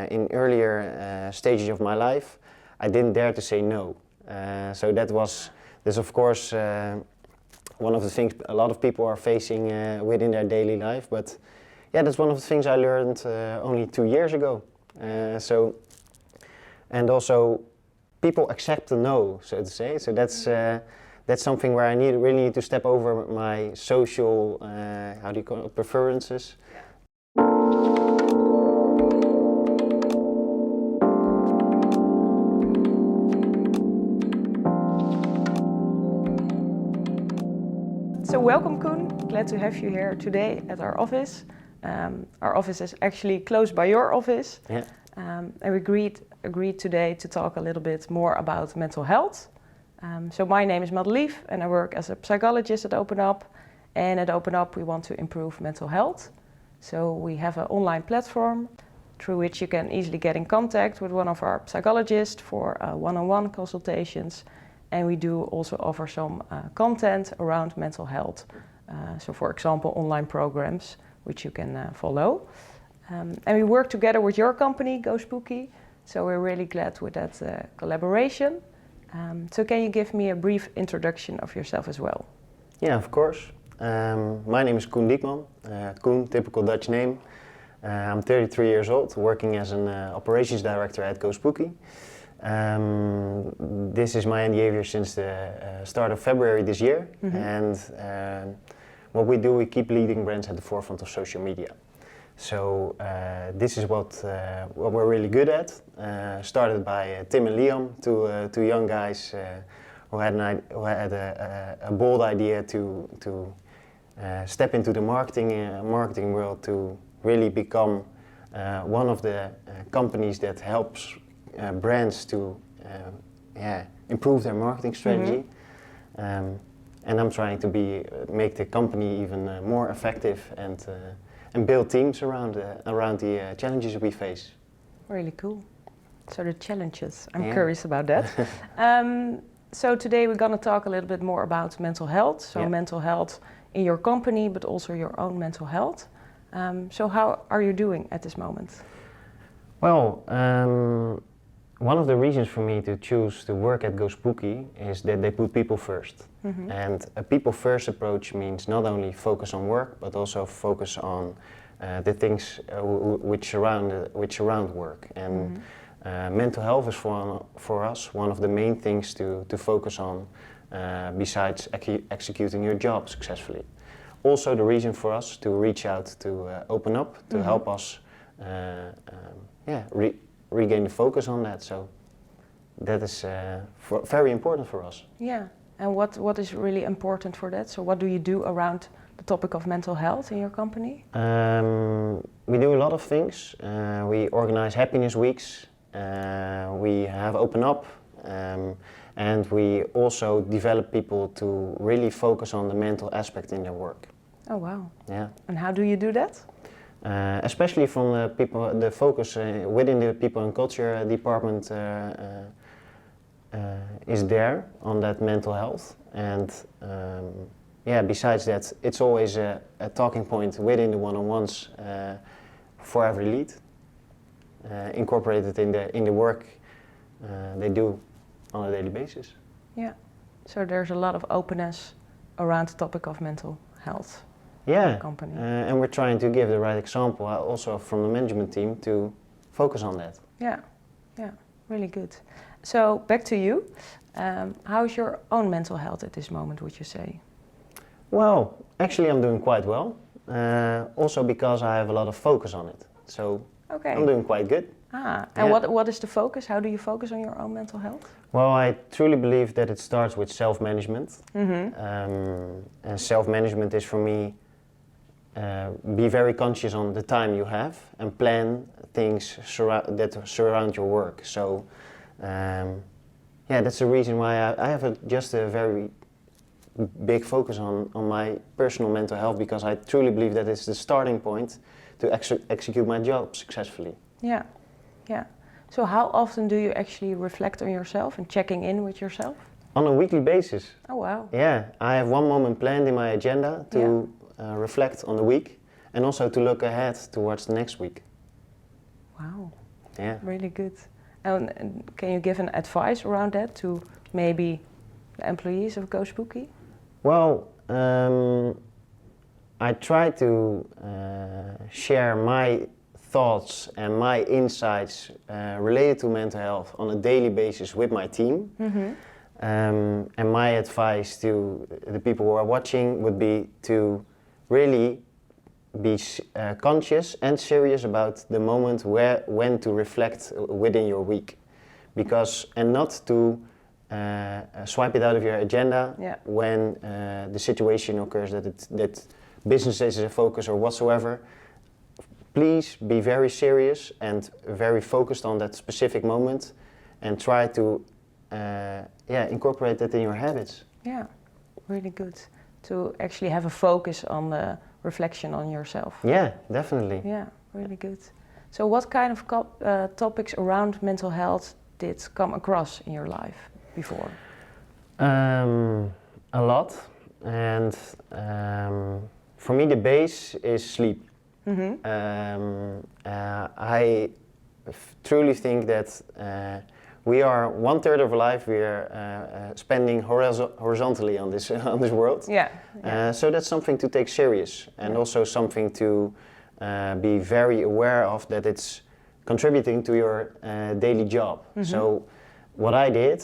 in earlier stages of my life, I didn't dare to say no. So that's of course one of the things a lot of people are facing within their daily life. But yeah, that's one of the things I learned only 2 years ago. And also, people accept the no, so to say. So that's something where I really need to step over my social, how do you call it, preferences. So welcome, Coen. Glad to have you here today at our office. Our office is actually close by your office. Yeah. And we agreed today to talk a little bit more about mental health. So my name is Madelief and I work as a psychologist at OpenUp. And at OpenUp we want to improve mental health. So we have an online platform through which you can easily get in contact with one of our psychologists for one-on-one consultations. And we do also offer some content around mental health. So for example, online programs which you can follow. And we work together with your company, GoSpooky. So we're really glad with that collaboration. So can you give me a brief introduction of yourself as well? Yeah, of course. My name is Coen Dieckman. Coen, typical Dutch name. I'm 33 years old, working as an operations director at GoSpooky. This is my behavior since the start of February this year. Mm-hmm. And what we do, we keep leading brands at the forefront of social media. So this is what we're really good at. Started by Tim and Liam, two young guys who had a bold idea to step into the marketing world to really become one of the companies that helps brands to improve their marketing strategy. Mm-hmm. And I'm trying to make the company even more effective and build teams around the challenges we face. Really cool. So the challenges, I'm curious about that. So today we're going to talk a little bit more about mental health. So mental health in your company, but also your own mental health. So how are you doing at this moment? Well, one of the reasons for me to choose to work at GoSpooky is that they put people first. Mm-hmm. And a people first approach means not only focus on work, but also focus on the things which surround work. And mental health is for us one of the main things to focus on besides executing your job successfully. Also the reason for us to reach out to OpenUp to help us regain the focus on that. So that is very important for us. Yeah, and what is really important for that? So what do you do around the topic of mental health in your company? We do a lot of things. We organize happiness weeks. We have OpenUp. And we also develop people to really focus on the mental aspect in their work. Oh wow. Yeah. And how do you do that? Especially from the focus within the people and culture department is there on that mental health. And besides that, it's always a talking point within the one-on-ones for every lead, incorporated in the work they do on a daily basis. Yeah, so there's a lot of openness around the topic of mental health. Yeah, company. And we're trying to give the right example also from the management team to focus on that. Yeah, really good. So back to you. How's your own mental health at this moment, would you say? Well, actually I'm doing quite well. Also because I have a lot of focus on it. So I'm doing quite good. And what is the focus? How do you focus on your own mental health? Well, I truly believe that it starts with self-management. Mm-hmm. And self-management is for me be very conscious on the time you have and plan things that surround your work. So that's the reason why I have just a very big focus on my personal mental health, because I truly believe that it's the starting point to execute my job successfully. Yeah. So how often do you actually reflect on yourself and checking in with yourself? On a weekly basis. Oh wow. Yeah, I have one moment planned in my agenda to reflect on the week and also to look ahead towards the next week. Wow. Yeah. Really good. And can you give an advice around that to maybe the employees of GoSpooky? Well, I try to share my thoughts and my insights related to mental health on a daily basis with my team. Mm-hmm. And my advice to the people who are watching would be to really be conscious and serious about the moment when to reflect within your week, and not to swipe it out of your agenda when the situation occurs that business is a focus or whatsoever. Please be very serious and very focused on that specific moment, and try to incorporate that in your habits. Yeah, really good. To actually have a focus on the reflection on yourself. Yeah, definitely. Yeah, really good. So what kind of topics around mental health did come across in your life before? A lot. And for me the base is sleep. Mm-hmm. I truly think that we are 1/3 of life we are spending horizontally on this world. Yeah. So that's something to take serious, and also something to be very aware of, that it's contributing to your daily job. Mm-hmm. So what I did,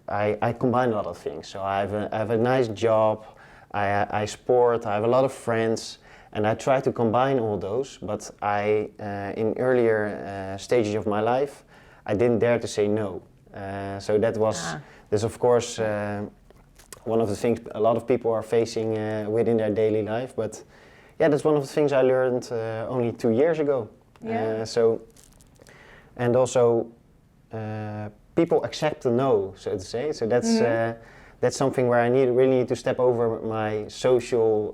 I combine a lot of things. So I have a nice job, I sport, I have a lot of friends, and I try to combine all those. But in earlier stages of my life, I didn't dare to say no. So that's of course one of the things a lot of people are facing within their daily life. But yeah, that's one of the things I learned only 2 years ago. Yeah. And also people accept the no, so to say. So that's something where I really need to step over my social,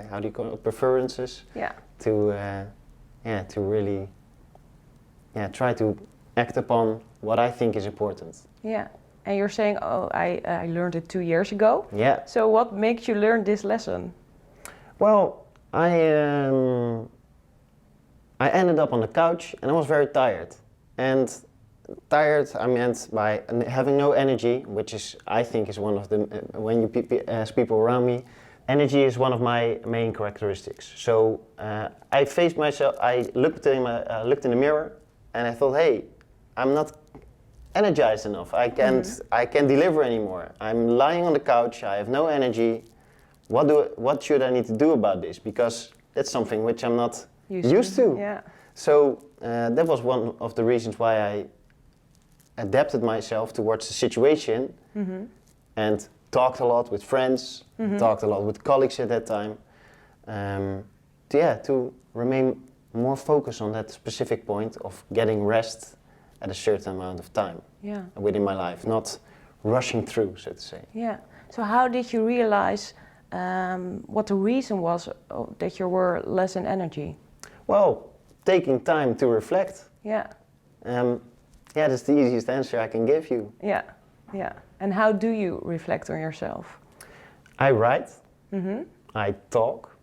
how do you call it, preferences. Yeah. To really try to act upon what I think is important. Yeah. And you're saying, I learned it 2 years ago. Yeah. So what makes you learn this lesson? Well, I ended up on the couch and I was very tired. And tired, I meant by having no energy, which is, I think, is one of the, when you ask people around me, energy is one of my main characteristics. So I faced myself, I looked in the mirror and I thought, hey, I'm not energized enough. I can't deliver anymore. I'm lying on the couch, I have no energy. What should I need to do about this? Because that's something which I'm not used to. Yeah. So that was one of the reasons why I adapted myself towards the situation, and talked a lot with friends, talked a lot with colleagues at that time, to remain more focused on that specific point of getting rest at a certain amount of time within my life, not rushing through, so to say. Yeah. So how did you realize what the reason was that you were less in energy? Well, taking time to reflect. Yeah. That's the easiest answer I can give you. Yeah, yeah. And how do you reflect on yourself? I write, I talk,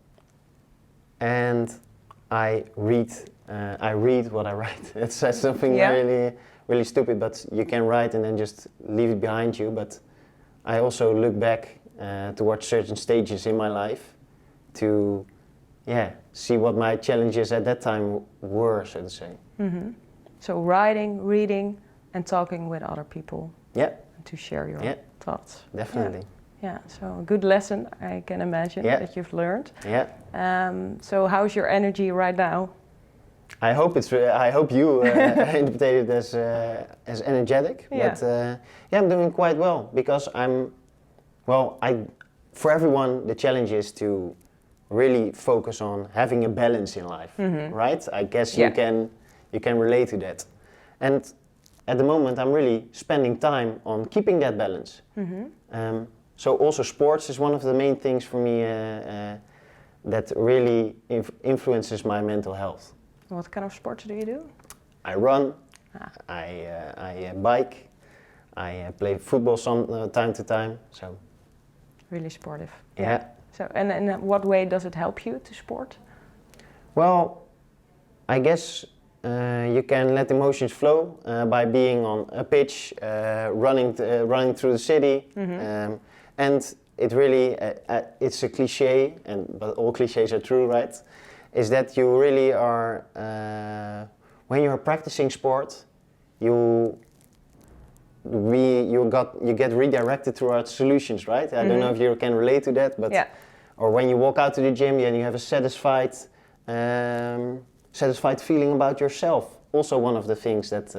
and I read. I read what I write. It's something really, really stupid, but you can write and then just leave it behind you. But I also look back towards certain stages in my life to, see what my challenges at that time were, so to say. So writing, reading, and talking with other people. Yeah. To share your thoughts. Definitely. Yeah. So a good lesson, I can imagine, that you've learned. Yeah. So how's your energy right now? I hope you interpreted it as energetic. Yeah. But I'm doing quite well, because for everyone the challenge is to really focus on having a balance in life, right? I guess you can relate to that. And at the moment I'm really spending time on keeping that balance. So also sports is one of the main things for me that really influences my mental health. What kind of sports do you do? I run, I bike, I play football time to time. So really sportive. Yeah. So and in what way does it help you to sport? Well, I guess you can let emotions flow by being on a pitch, running through the city, and it really it's a cliche, but all cliches are true, right? Is that you really are when you're practicing sport, you get redirected towards solutions, right? I don't know if you can relate to that, but or when you walk out to the gym and you have a satisfied feeling about yourself. Also one of the things that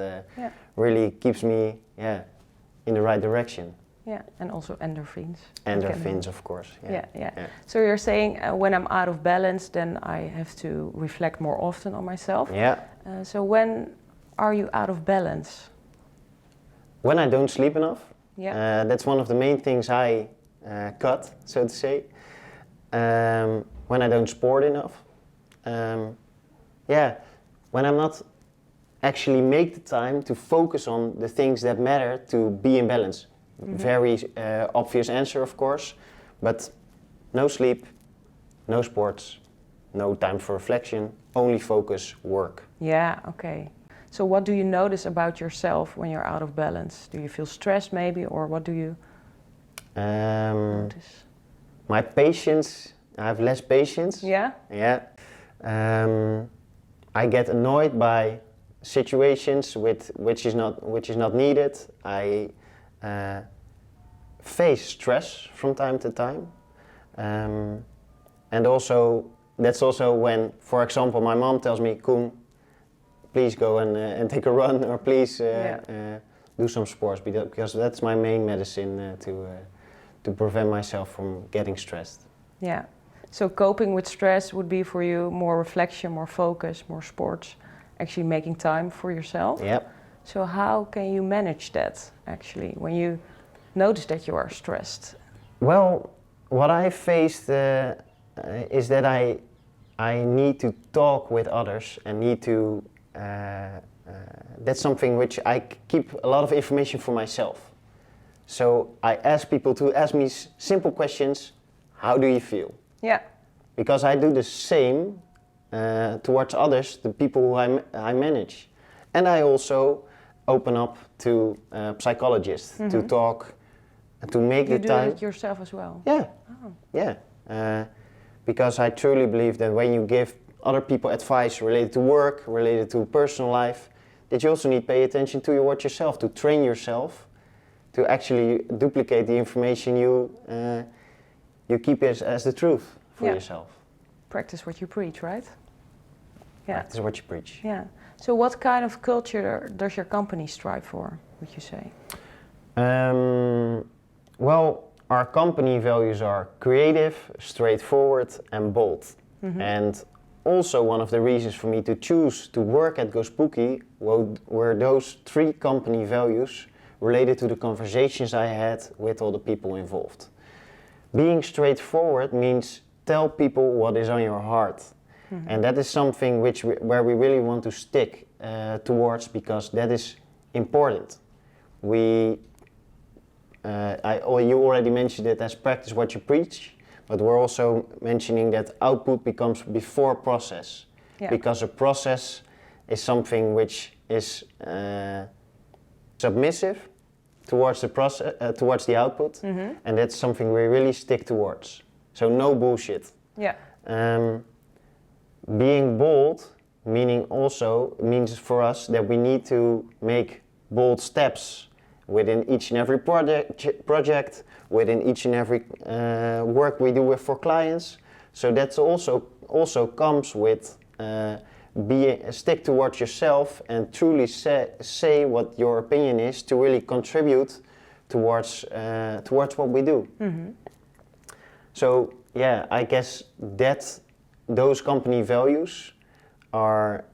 really keeps me in the right direction. Yeah, and also endorphins. Endorphins, of course. Yeah. So you're saying when I'm out of balance, then I have to reflect more often on myself. Yeah. So when are you out of balance? When I don't sleep enough. Yeah. That's one of the main things I cut, so to say. When I don't sport enough. When I'm not actually make the time to focus on the things that matter to be in balance. Very obvious answer, of course, but no sleep, no sports, no time for reflection, only focus, work. Yeah, okay. So what do you notice about yourself when you're out of balance? Do you feel stressed maybe, or what do you notice? My patience, I have less patience. Yeah? Yeah. I get annoyed by situations which is not needed. I face stress from time to time, and also that's also when, for example, my mom tells me, "Koen, please go and take a run, or please do some sports," because that's my main medicine to prevent myself from getting stressed. Yeah. So coping with stress would be for you more reflection, more focus, more sports, actually making time for yourself. Yep. So how can you manage that actually when you notice that you are stressed? Well, what I faced is that I need to talk with others and need to. That's something which I keep a lot of information for myself. So I ask people to ask me simple questions. How do you feel? Yeah. Because I do the same towards others, the people who I manage. And I also open up to psychologists to talk, to make the time. You do it yourself as well? Yeah. Oh. Yeah. Because I truly believe that when you give other people advice related to work, related to personal life, that you also need to pay attention to yourself, to train yourself, to actually duplicate the information you keep as the truth for yourself. Practice what you preach, right? Yeah. Practice what you preach. Yeah. So what kind of culture does your company strive for, would you say? Well, our company values are creative, straightforward, and bold. And also one of the reasons for me to choose to work at GoSpooky were those 3 company values related to the conversations I had with all the people involved. Being straightforward means tell people what is on your heart. And that is something where we really want to stick towards, because that is important. You already mentioned it as practice what you preach, but we're also mentioning that output becomes before process. Yeah. Because a process is something which is submissive towards the process, towards the output, and that's something we really stick towards. So no bullshit. Yeah. Being bold means for us that we need to make bold steps within each and every project, within each and every work we do for clients. So that's also comes with stick towards yourself and truly say what your opinion is to really contribute towards what we do. So yeah, I guess that those company values are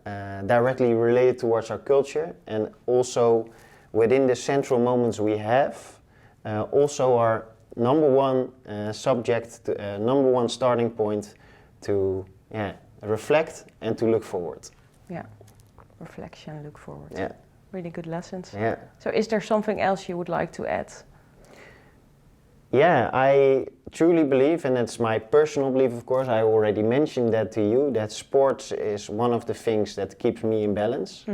directly related towards our culture, and also within the central moments we have, also our number one number one starting point to reflect and to look forward. Yeah, reflection, look forward. Yeah. Really good lessons. Yeah. So is there something else you would like to add? Yeah, I truly believe, and it's my personal belief, of course, I already mentioned that to you, that sports is one of the things that keeps me in balance.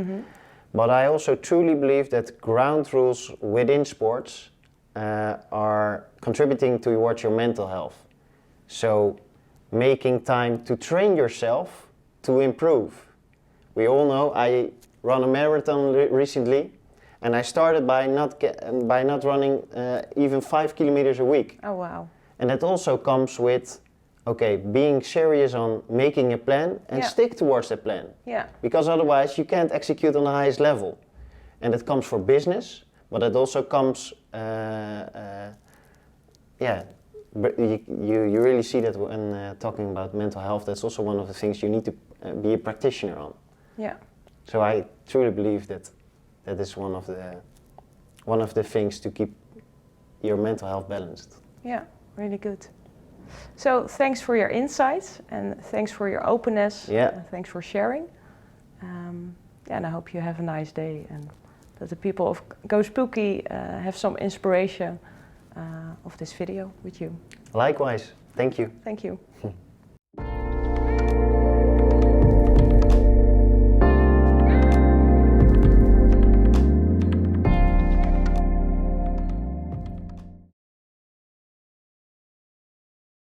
But I also truly believe that ground rules within sports are contributing towards your mental health. So making time to train yourself to improve. We all know I ran a marathon recently, and I started by not running even 5 kilometers a week. Oh wow. And that also comes with, okay, being serious on making a plan and stick towards that plan. Yeah. Because otherwise you can't execute on the highest level. And it comes for business, but it also comes, but you really see that when talking about mental health. That's also one of the things you need to be a practitioner on. Yeah. So I truly believe that that is one of the things to keep your mental health balanced. Yeah, really good. So thanks for your insights and thanks for your openness. Yeah. Thanks for sharing. And I hope you have a nice day and that the people of GoSpooky have some inspiration of this video with you. Likewise, thank you. Thank you.